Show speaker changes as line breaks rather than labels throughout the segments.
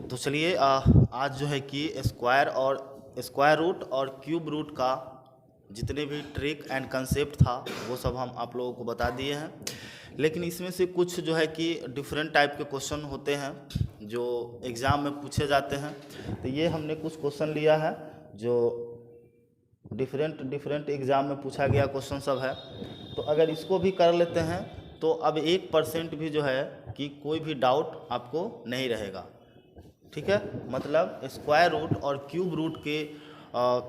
तो चलिए आज जो है कि स्क्वायर रूट और क्यूब रूट का जितने भी ट्रिक एंड कंसेप्ट था वो सब हम आप लोगों को बता दिए हैं। लेकिन इसमें से कुछ जो है कि डिफरेंट टाइप के क्वेश्चन होते हैं जो एग्ज़ाम में पूछे जाते हैं। तो ये हमने कुछ क्वेश्चन लिया है जो डिफरेंट एग्ज़ाम में पूछा गया क्वेश्चन सब है। तो अगर इसको भी कर लेते हैं तो अब 1% भी जो है कि कोई भी डाउट आपको नहीं रहेगा। ठीक है, मतलब स्क्वायर रूट और क्यूब रूट के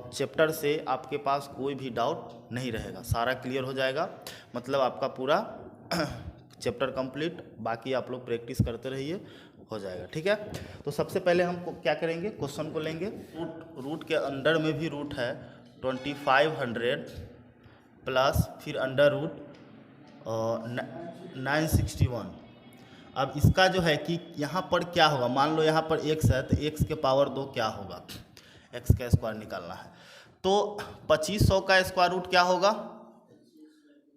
चैप्टर से आपके पास कोई भी डाउट नहीं रहेगा, सारा क्लियर हो जाएगा। मतलब आपका पूरा चैप्टर कंप्लीट, बाकी आप लोग प्रैक्टिस करते रहिए, हो जाएगा। ठीक है, तो सबसे पहले हम क्या करेंगे, क्वेश्चन को लेंगे। रूट के अंडर में भी रूट है 2500 प्लस फिर अंडर रूट 961। अब इसका जो है कि यहाँ पर क्या होगा, मान लो यहाँ पर x है तो x के पावर 2 क्या होगा, x का स्क्वायर निकालना है। तो 2500 का स्क्वायर रूट क्या होगा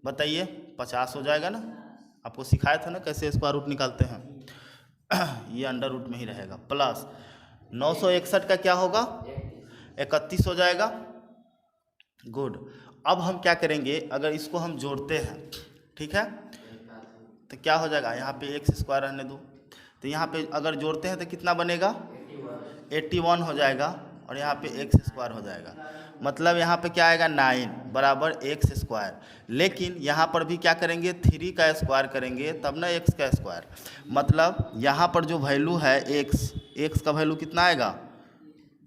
बताइए, 50 हो जाएगा ना। आपको सिखाया था ना कैसे स्क्वायर रूट निकालते हैं ये अंडर रूट में ही रहेगा। प्लस 961 का क्या होगा, 31 हो जाएगा। गुड। अब हम क्या करेंगे, अगर इसको हम जोड़ते हैं, ठीक है, तो क्या हो जाएगा, यहाँ पे एक्स स्क्वायर रहने दो, तो यहाँ पे अगर जोड़ते हैं तो कितना बनेगा, 81 हो जाएगा, और यहाँ पे एक्स स्क्वायर हो जाएगा। मतलब यहाँ पे क्या आएगा, 9 बराबर एक्स स्क्वायर। लेकिन यहाँ पर भी क्या करेंगे, 3 का स्क्वायर करेंगे तब ना एक्स का स्क्वायर। मतलब यहाँ पर जो वैल्यू है एक्स का वैल्यू कितना आएगा,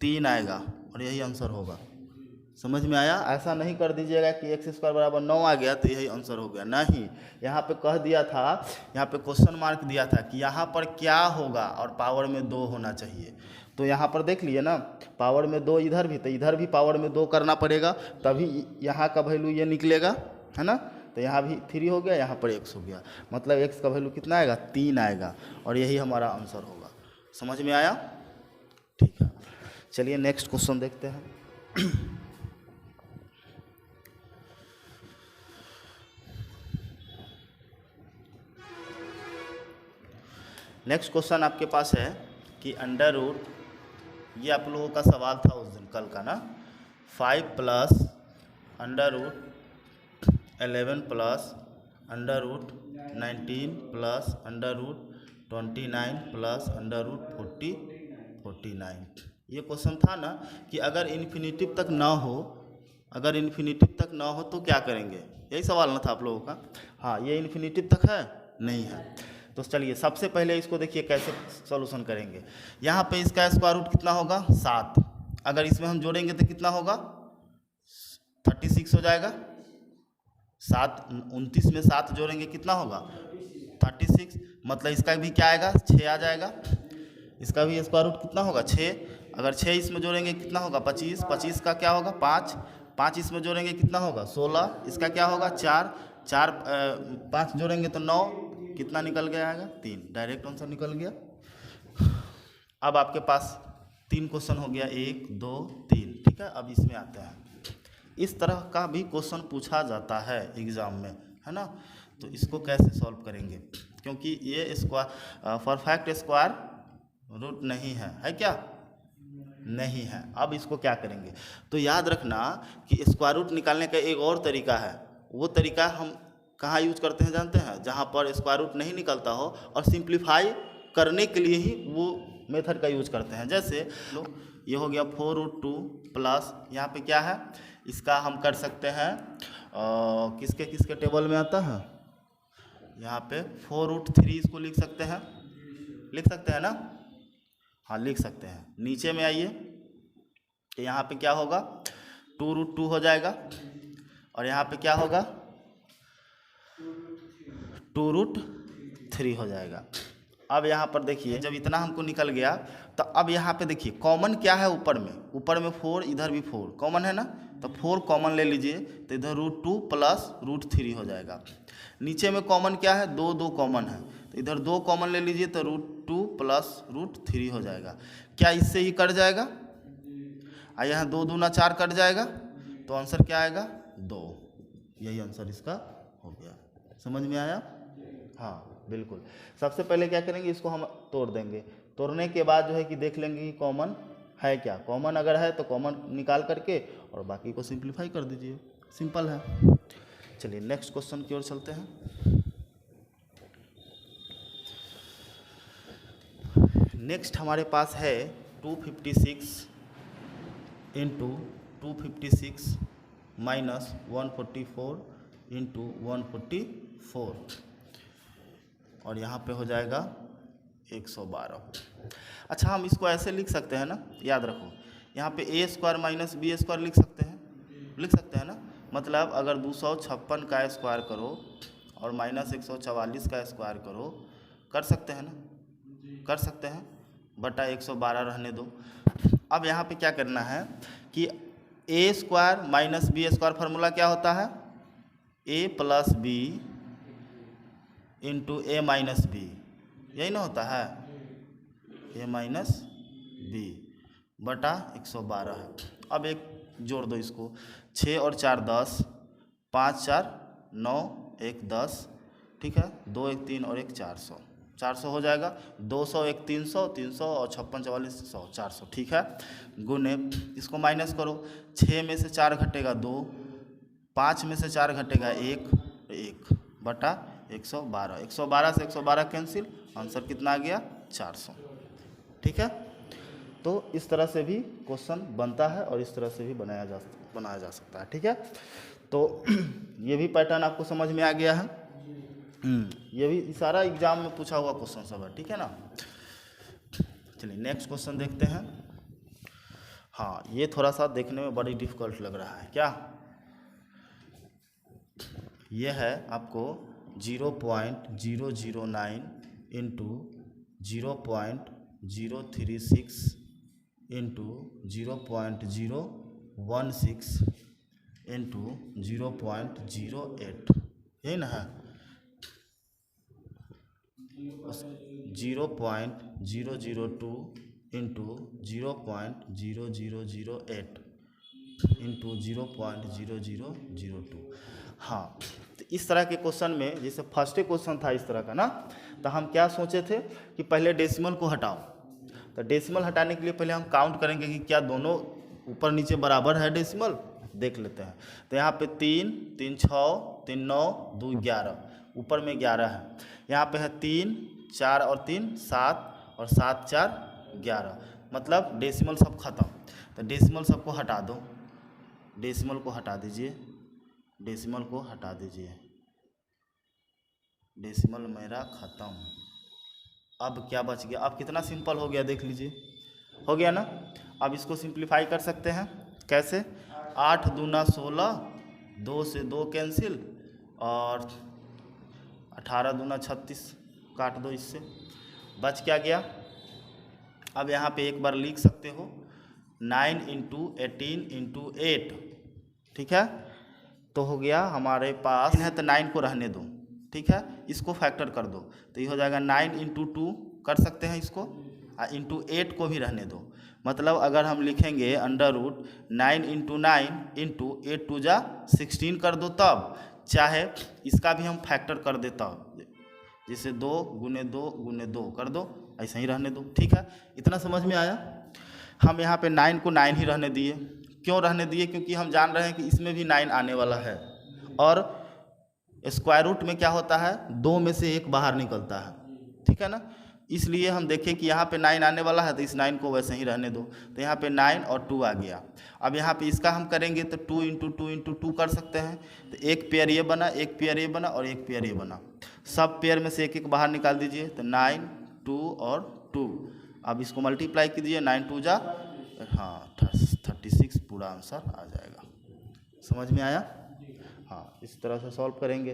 3 आएगा, और यही आंसर होगा। समझ में आया। ऐसा नहीं कर दीजिएगा कि एक्स स्क्वायर बराबर 9 आ गया तो यही आंसर हो गया, नहीं। यहाँ पे कह दिया था, यहाँ पे क्वेश्चन मार्क दिया था कि यहाँ पर क्या होगा, और पावर में 2 होना चाहिए। तो यहाँ पर देख लिए ना, पावर में 2 इधर भी, तो इधर भी पावर में 2 करना पड़ेगा, तभी यहाँ का वैल्यू ये निकलेगा, है ना। तो यहाँ भी 3 हो गया, यहाँ पर x हो गया, मतलब x का वैल्यू कितना आएगा, 3 आएगा, और यही हमारा आंसर होगा। समझ में आया, ठीक है। चलिए नेक्स्ट क्वेश्चन देखते हैं। नेक्स्ट क्वेश्चन आपके पास है कि अंडर रूट, ये आप लोगों का सवाल था उस दिन कल का ना, 5 plus under root 11 plus under root 19 plus under root 29 plus under root 49। ये क्वेश्चन था ना कि अगर इन्फिनिटिव तक ना हो, अगर इन्फिनिटिव तक ना हो तो क्या करेंगे, यही सवाल ना था आप लोगों का। हाँ, ये इन्फिनिटिव तक है, नहीं है। तो चलिए सबसे पहले इसको देखिए कैसे सॉल्यूशन करेंगे। यहाँ पे इसका स्क्वायर रूट कितना होगा, 7। अगर इसमें हम जोड़ेंगे तो कितना होगा, 36 हो जाएगा। 29 में 7 जोड़ेंगे कितना होगा, 36। मतलब इसका भी क्या आएगा, 6 आ जाएगा। इसका भी स्क्वायर रूट कितना होगा, 6। अगर 6 इसमें जोड़ेंगे कितना होगा, 25। 25 का क्या होगा, 5। 5 इसमें जोड़ेंगे कितना होगा, 16। इसका क्या होगा, 4। 5 जोड़ेंगे तो 9, कितना निकल गया आएगा, 3। डायरेक्ट आंसर निकल गया। अब आपके पास 3 क्वेश्चन हो गया, 1 2 3। ठीक है, अब इसमें आते हैं। इस तरह का भी क्वेश्चन पूछा जाता है एग्जाम में, है ना। तो इसको कैसे सॉल्व करेंगे, क्योंकि ये स्क्वायर परफेक्ट स्क्वायर रूट नहीं है क्या, नहीं है। अब इसको क्या करेंगे, तो याद रखना कि स्क्वायर रूट निकालने का एक और तरीका है। वो तरीका हम कहाँ यूज करते हैं जानते हैं, जहाँ पर स्क्वायर रूट नहीं निकलता हो और सिंप्लीफाई करने के लिए ही वो मेथड का यूज करते हैं। जैसे लो, ये हो गया 4√2 प्लस यहाँ पे क्या है, इसका हम कर सकते हैं किसके किसके टेबल में आता है, यहाँ पे 4√3 इसको लिख सकते हैं ना। हाँ, लिख सकते हैं। नीचे में आइए, यहाँ पे क्या होगा, 2√2 हो जाएगा, और यहाँ पे क्या होगा, 2√3 हो जाएगा। अब यहाँ पर देखिए, जब इतना हमको निकल गया तो अब यहाँ पे देखिए कॉमन क्या है, ऊपर में 4, इधर भी 4 कॉमन है ना, तो 4 कॉमन ले लीजिए, तो इधर √2 प्लस √3 हो जाएगा। नीचे में कॉमन क्या है, 2 कॉमन है, तो इधर 2 कॉमन ले लीजिए, तो √2 प्लस √3 हो जाएगा। क्या इससे ही कट जाएगा, और यहाँ 2 दूना 4 कट जाएगा, तो आंसर क्या आएगा, 2। यही आंसर इसका हो गया। समझ में आया, हाँ बिल्कुल। सबसे पहले क्या करेंगे, इसको हम तोड़ देंगे। तोड़ने के बाद जो है कि देख लेंगे कि कॉमन है क्या। कॉमन अगर है तो कॉमन निकाल करके और बाकी को सिंप्लीफाई कर दीजिए, सिंपल है। चलिए नेक्स्ट क्वेश्चन की ओर चलते हैं। नेक्स्ट हमारे पास है 256 इंटू 256 माइनस 144 इंटू 144 और यहाँ पे हो जाएगा 112। अच्छा, हम इसको ऐसे लिख सकते हैं ना, याद रखो, यहाँ पे a square minus b square लिख सकते हैं ना। मतलब अगर 256 का स्क्वायर करो और माइनस 144 का स्क्वायर करो, कर सकते हैं ना, कर सकते हैं, बटा 112 रहने दो। अब यहाँ पे क्या करना है कि a square minus b square formula क्या होता है, a plus b into a minus b, यही ना होता है, a माइनस बी बटा 112 है। अब एक जोड़ दो इसको, 6 और 4 10, 5 4 9, 1 10, ठीक है, 2 1 3 और 1 400, 400 हो जाएगा। 200 1 300, 300 और 56 44 100, 400, ठीक है। गुने इसको माइनस करो, 6 में से 4 घटेगा 2, 5 में से 4 घटेगा 1 बटा 112। 112 से 112 कैंसिल, आंसर कितना आ गया, 400, ठीक है। तो इस तरह से भी क्वेश्चन बनता है और इस तरह से भी बनाया जा सकता है, ठीक है। तो ये भी पैटर्न आपको समझ में आ गया है। ये भी सारा एग्जाम में पूछा हुआ क्वेश्चन सब है, ठीक है ना। चलिए नेक्स्ट क्वेश्चन देखते हैं। हाँ, ये थोड़ा सा देखने में बड़ी डिफिकल्ट लग रहा है, क्या ये है आपको 0.009 इंटू 0.036 इंटू 0.016 इंटू 0.08, यही ना है। 0.002 इंटू 0.0008 इंटू 0.0002। हाँ, तो इस तरह के क्वेश्चन में, जैसे फर्स्ट क्वेश्चन था इस तरह का ना, तो हम क्या सोचे थे कि पहले डेसिमल को हटाओ। तो डेसिमल हटाने के लिए पहले हम काउंट करेंगे कि क्या दोनों ऊपर नीचे बराबर है डेसिमल, देख लेते हैं। तो यहाँ पे 3 3 6 3 9 2 11, ऊपर में 11 है। यहाँ पे है 3 4 और 3 7 और 7 4 11, मतलब डेसिमल सब खत्म। तो डेसिमल सबको हटा दो, डेसिमल को हटा दीजिए, डेसिमल को हटा दीजिए, डेसिमल मेरा ख़त्म। अब क्या बच गया, अब कितना सिंपल हो गया, देख लीजिए, हो गया ना। अब इसको सिंप्लीफाई कर सकते हैं, कैसे, 8 दूना 16, 2 से 2 कैंसिल और 18 दूना 36, काट दो इससे, बच क्या गया। अब यहाँ पे एक बार लिख सकते हो 9 इंटू 18 इंटू 8, ठीक है। तो हो गया हमारे पास है, तो 9 को रहने दो, ठीक है। इसको फैक्टर कर दो, तो ये हो जाएगा 9 इंटू 2 कर सकते हैं इसको, और इंटू 8 को भी रहने दो। मतलब अगर हम लिखेंगे अंडर रूट 9 इंटू 9 इंटू 8 2 जा 16 कर दो, तब चाहे इसका भी हम फैक्टर कर देता, जैसे 2 गुने 2 गुने 2 कर दो, ऐसा ही रहने दो, ठीक है। इतना समझ में आया। हम यहाँ पे 9 को 9 ही रहने दिए, क्यों रहने दिए, क्योंकि हम जान रहे हैं कि इसमें भी 9 आने वाला है, और स्क्वायर रूट में क्या होता है, 2 में से 1 बाहर निकलता है, ठीक है ना। इसलिए हम देखें कि यहाँ पे 9 आने वाला है, तो इस 9 को वैसे ही रहने दो। तो यहाँ पे 9 और 2 आ गया। अब यहाँ पे इसका हम करेंगे तो 2 इंटू 2 इंटू 2 कर सकते हैं। तो एक पेयर ये बना, एक पेयर ये बना और एक पेयर ये बना, सब पेयर में से एक एक बाहर निकाल दीजिए। तो 9 2 और 2, अब इसको मल्टीप्लाई कीजिए, 9 2 जा, हाँ 36 पूरा आंसर आ जाएगा। समझ में आया। हाँ, इस तरह से सॉल्व करेंगे,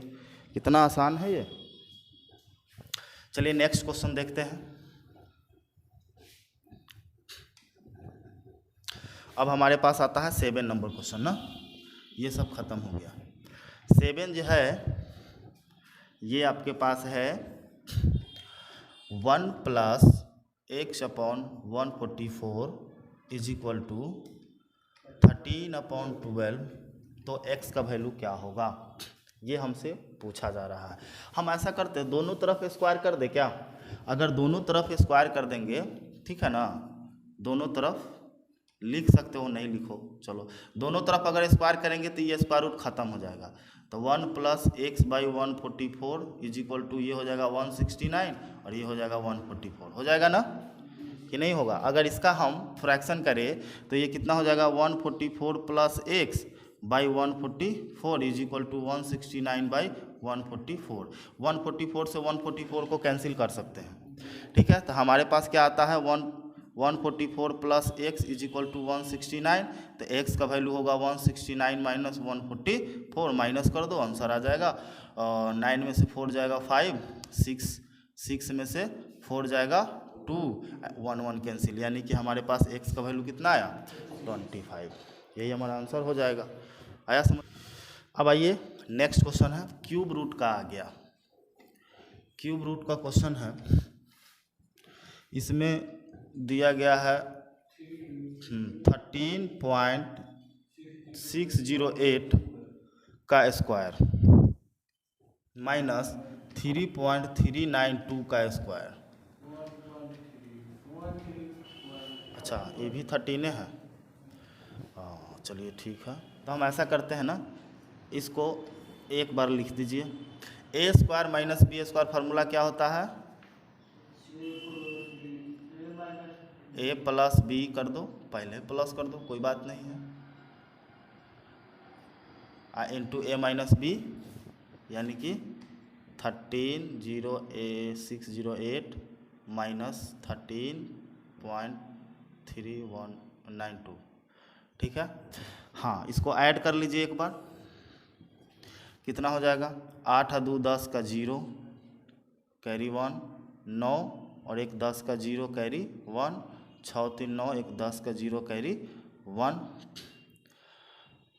कितना आसान है ये। चलिए नेक्स्ट क्वेश्चन देखते हैं। अब हमारे पास आता है 7 नंबर क्वेश्चन ना, ये सब खत्म हो गया। 7 जो है ये आपके पास है 1 plus x/144 is equal to 13/12। तो x का वैल्यू क्या होगा, ये हमसे पूछा जा रहा है। हम ऐसा करते हैं, दोनों तरफ स्क्वायर कर दे क्या? अगर दोनों तरफ स्क्वायर कर देंगे, ठीक है ना, दोनों तरफ लिख सकते हो, नहीं लिखो, चलो दोनों तरफ अगर स्क्वायर करेंगे तो ये स्क्वायर रूट खत्म हो जाएगा। तो 1 + x/144 = ये हो जाएगा 169 और ये हो जाएगा 144, हो जाएगा ना कि नहीं होगा? अगर इसका हम फ्रैक्शन करें तो ये कितना हो जाएगा? 144 + x/144 = 169/144। 144 से 144 को कैंसिल कर सकते हैं, ठीक है। तो हमारे पास क्या आता है? 144 + x = 169। तो x का वैल्यू होगा 169 - 144, माइनस कर दो, आंसर आ जाएगा। 9 में से 4 जाएगा 5, 6 में से 4 जाएगा 2, 1 1 कैंसिल, यानी कि हमारे पास x का वैल्यू कितना आया? 25। यही हमारा आंसर हो जाएगा। आया समझ? अब आइए नेक्स्ट क्वेश्चन है, क्यूब रूट का आ गया। क्यूब रूट का क्वेश्चन है, इसमें दिया गया है 13.608 का स्क्वायर माइनस 3.392 का स्क्वायर। अच्छा, ये भी 13 है। हाँ चलिए ठीक है। तो हम ऐसा करते हैं ना, इसको एक बार लिख दीजिए। a² - b² फार्मूला क्या होता है? a + b कर दो, पहले प्लस कर दो, कोई बात नहीं है, इंटू a - b, यानी कि 13.0608 माइनस 13.3192, ठीक है। हाँ, इसको ऐड कर लीजिए एक बार, कितना हो जाएगा? 8 और 2 10 का 0 कैरी 1, 9 और 1 10 का 0 कैरी 1, 6 3 9, 1 10 का 0 कैरी 1,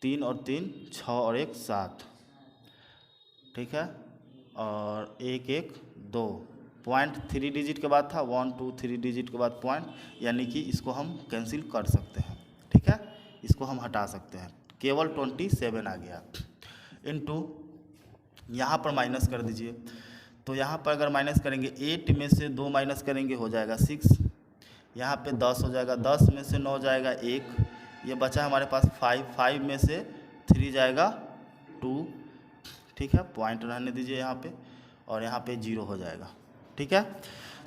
3 और 3 6 और 1 7, ठीक है। और 1 1 2 पॉइंट 3 डिजिट के बाद था, 1 2 3 डिजिट के बाद पॉइंट, यानी कि इसको हम कैंसिल कर सकते हैं, ठीक है, इसको हम हटा सकते हैं, केवल 27 आ गया। इनटू यहाँ पर माइनस कर दीजिए, तो यहाँ पर अगर माइनस करेंगे 8 में से 2 माइनस करेंगे हो जाएगा 6, यहाँ पे 10 हो जाएगा, 10 में से 9 जाएगा 1, ये बचा हमारे पास 5 में से 3 जाएगा 2, ठीक है, पॉइंट रहने दीजिए यहाँ पे, और यहाँ पे 0 हो जाएगा, ठीक है।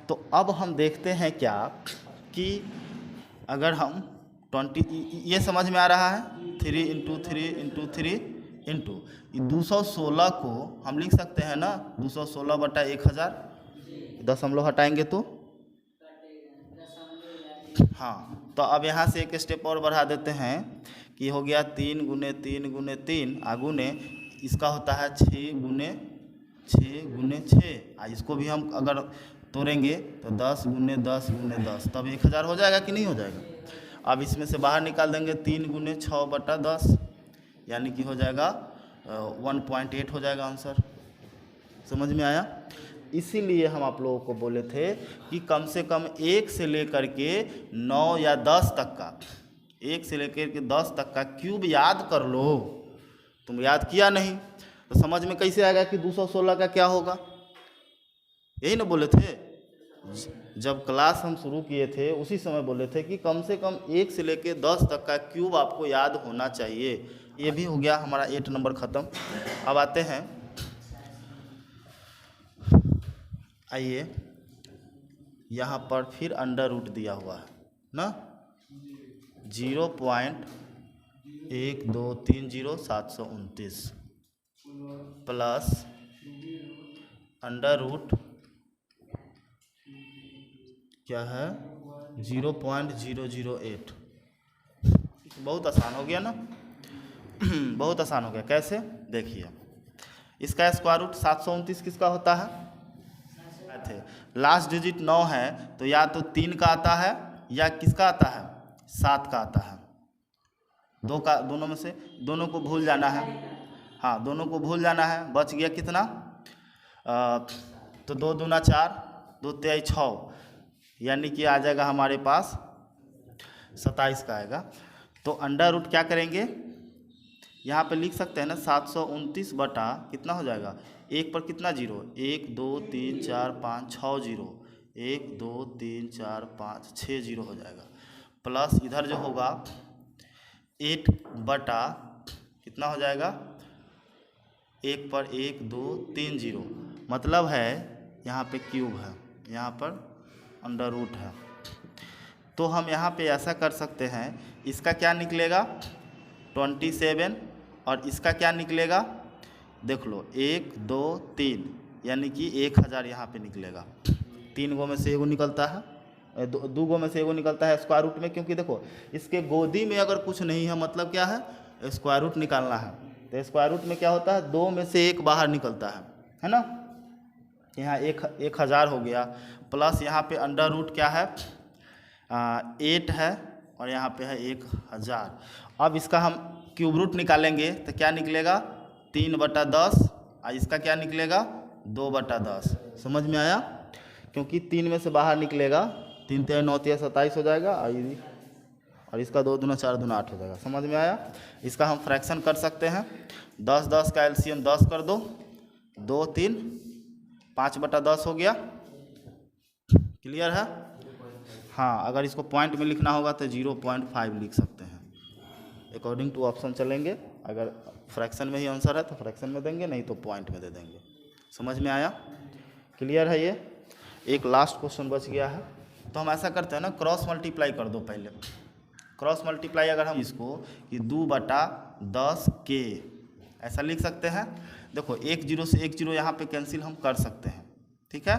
तो अब हम देखते हैं क्या कि अगर हम 20, ये समझ में आ रहा है, 3 × 3 × 3 इंटू 216 को हम लिख सकते हैं ना, 216/1000, दशमलव हटाएंगे तो हाँ, तो अब यहाँ से एक स्टेप और बढ़ा देते हैं कि हो गया 3 × 3 × 3 गुने इसका होता है 6 × 6 × 6, इसको भी हम अगर तोड़ेंगे तो 10 × 10 × 10, तब 1000 हो जाएगा कि नहीं हो जाएगा? अब इसमें से बाहर निकाल देंगे 3 × 6/10, यानी कि हो जाएगा 1.8 हो जाएगा आंसर। समझ में आया? इसीलिए हम आप लोगों को बोले थे कि कम से कम 1 से लेकर के 9 या 10 तक का, 1 से लेकर के 10 तक का क्यूब याद कर लो। तुम याद किया नहीं तो समझ में कैसे आएगा कि 216 का क्या होगा? यही ना बोले थे जब क्लास हम शुरू किए थे, उसी समय बोले थे कि कम से कम 1 से लेकर 10 तक का क्यूब आपको याद होना चाहिए। ये भी हो गया हमारा 8 नंबर ख़त्म। अब आते हैं, आइए यहाँ पर फिर अंडर रूट दिया हुआ है ना, 0.1230729 प्लस अंडर रूट क्या है 0.008। बहुत आसान हो गया ना बहुत आसान हो गया। कैसे? देखिए, इसका स्क्वायर रूट 729 किसका होता है? थे लास्ट डिजिट 9 है तो या तो 3 का आता है या किसका आता है? 7 का आता है। दोनों में से दोनों को भूल जाना है। हाँ, दोनों को भूल जाना है। बच गया कितना? तो 2 दूना 4, 2 तिहाई 6, यानी कि आ जाएगा हमारे पास 27 का आएगा। तो अंडर रूट क्या करेंगे? यहाँ पे लिख सकते हैं ना 729 बटा कितना हो जाएगा, एक पर कितना जीरो, 1 2 3 4 5 6 जीरो, 1 2 3 4 5 6 जीरो हो जाएगा, प्लस इधर जो होगा 8 बटा कितना हो जाएगा, एक पर 1 2 3 जीरो, मतलब है यहाँ पे क्यूब है, यहाँ पर अंडर रूट है। तो हम यहाँ पे ऐसा कर सकते हैं, इसका क्या निकलेगा 27 और इसका क्या निकलेगा, देख लो 1 2 3 यानी कि 1000 यहाँ पे निकलेगा। 3 गो में से एगो निकलता है, दो गो में से एगो निकलता है स्क्वायर रूट में, क्योंकि देखो इसके गोदी में अगर कुछ नहीं है मतलब क्या है, स्क्वायर रूट निकालना है। तो स्क्वायर रूट में क्या होता है, 2 में से 1 बाहर निकलता है ना। यहाँ 1000 हो गया, प्लस यहाँ पे अंडर रूट क्या है 8 है और यहाँ पे है 1000। अब इसका हम क्यूब रूट निकालेंगे तो क्या निकलेगा 3/10 और इसका क्या निकलेगा 2/10। समझ में आया, क्योंकि 3 में से बाहर निकलेगा, 3 3 9 3 27 हो जाएगा और इसका 2 दूना 4 दूना 8 हो जाएगा। समझ में आया। इसका हम फ्रैक्शन कर सकते हैं, 10 10 का एलसीएम 10 कर दो, 2 3 5/10 हो गया। क्लियर है। हाँ, अगर इसको पॉइंट में लिखना होगा तो 0.5 लिख सकते हैं, अकॉर्डिंग टू ऑप्शन चलेंगे। अगर फ्रैक्शन में ही आंसर है तो फ्रैक्शन में देंगे, नहीं तो पॉइंट में दे देंगे। समझ में आया, क्लियर है। ये एक लास्ट क्वेश्चन बच गया है, तो हम ऐसा करते हैं ना, क्रॉस मल्टीप्लाई कर दो पहले। क्रॉस मल्टीप्लाई अगर हम इसको कि 2/10 के ऐसा लिख सकते हैं। देखो 1 0 से 1 0 यहाँ पे कैंसिल हम कर सकते हैं, ठीक है,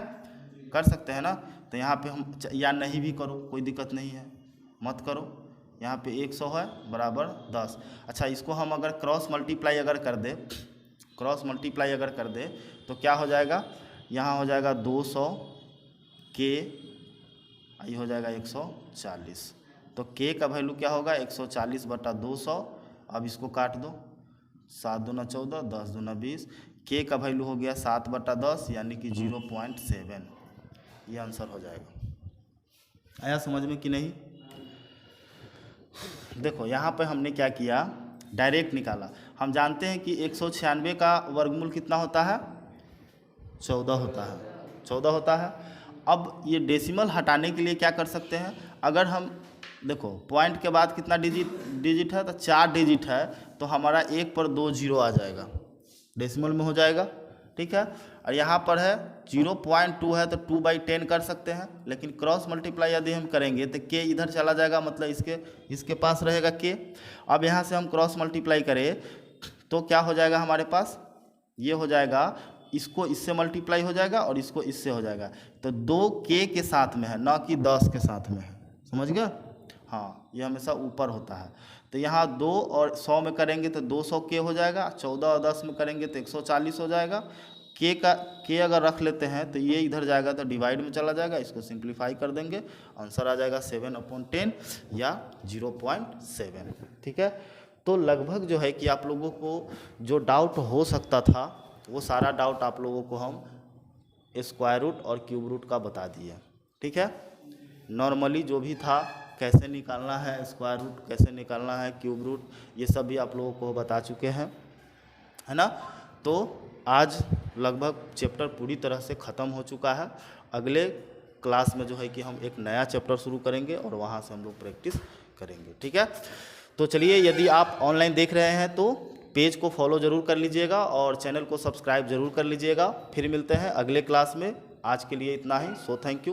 कर सकते हैं ना। तो यहाँ पे हम या नहीं भी करो, कोई दिक्कत नहीं है, मत करो। यहाँ पे 100 है बराबर 10। अच्छा, इसको हम अगर क्रॉस मल्टीप्लाई अगर कर दे, क्रॉस मल्टीप्लाई अगर कर दे तो क्या हो जाएगा, यहाँ हो जाएगा 200 के, ये हो जाएगा 140। तो के का वैल्यू क्या होगा 140/200। अब इसको काट दो, 7 दूना 14, 10 दूना 20। के का वैल्यू हो गया 7/10 यानी कि 0.7। ये आंसर हो जाएगा। आया समझ में कि नहीं। देखो यहाँ पे हमने क्या किया, डायरेक्ट निकाला। हम जानते हैं कि 196 का वर्गमूल कितना होता है, 14 होता है, 14 होता है। अब ये डेसिमल हटाने के लिए क्या कर सकते हैं, अगर हम देखो पॉइंट के बाद कितना डिजिट है, तो 4 डिजिट है, तो हमारा 1 पर 2 जीरो आ जाएगा, डेसिमल में हो जाएगा, ठीक है। और यहाँ पर है 0.2 है तो 2/10 कर सकते हैं, लेकिन क्रॉस मल्टीप्लाई यदि हम करेंगे तो के इधर चला जाएगा, मतलब इसके पास रहेगा के। अब यहाँ से हम क्रॉस मल्टीप्लाई करें तो क्या हो जाएगा हमारे पास, ये हो जाएगा, इसको इससे मल्टीप्लाई हो जाएगा और इसको इससे हो जाएगा। तो 2 के साथ में है, ना कि 10 के साथ में है। समझ गया। हाँ, ये हमेशा ऊपर होता है। तो यहाँ 2 और 100 में करेंगे तो 200 के हो जाएगा, 14 और 10 में करेंगे तो 140 हो जाएगा। के अगर रख लेते हैं तो ये इधर जाएगा तो डिवाइड में चला जाएगा, इसको सिंप्लीफाई कर देंगे, आंसर आ जाएगा 7/10 या 0.7। ठीक है। तो लगभग जो है कि आप लोगों को जो डाउट हो सकता था वो सारा डाउट आप लोगों को हम स्क्वायर रूट और क्यूब रूट का बता दिए। ठीक है। नॉर्मली जो भी था, कैसे निकालना है स्क्वायर रूट, कैसे निकालना है क्यूब रूट, ये सब भी आप लोगों को बता चुके हैं, है ना। तो आज लगभग चैप्टर पूरी तरह से ख़त्म हो चुका है। अगले क्लास में जो है कि हम एक नया चैप्टर शुरू करेंगे और वहाँ से हम लोग प्रैक्टिस करेंगे। ठीक है। तो चलिए, यदि आप ऑनलाइन देख रहे हैं तो पेज को फॉलो ज़रूर कर लीजिएगा और चैनल को सब्सक्राइब ज़रूर कर लीजिएगा। फिर मिलते हैं अगले क्लास में। आज के लिए इतना ही। So thank you.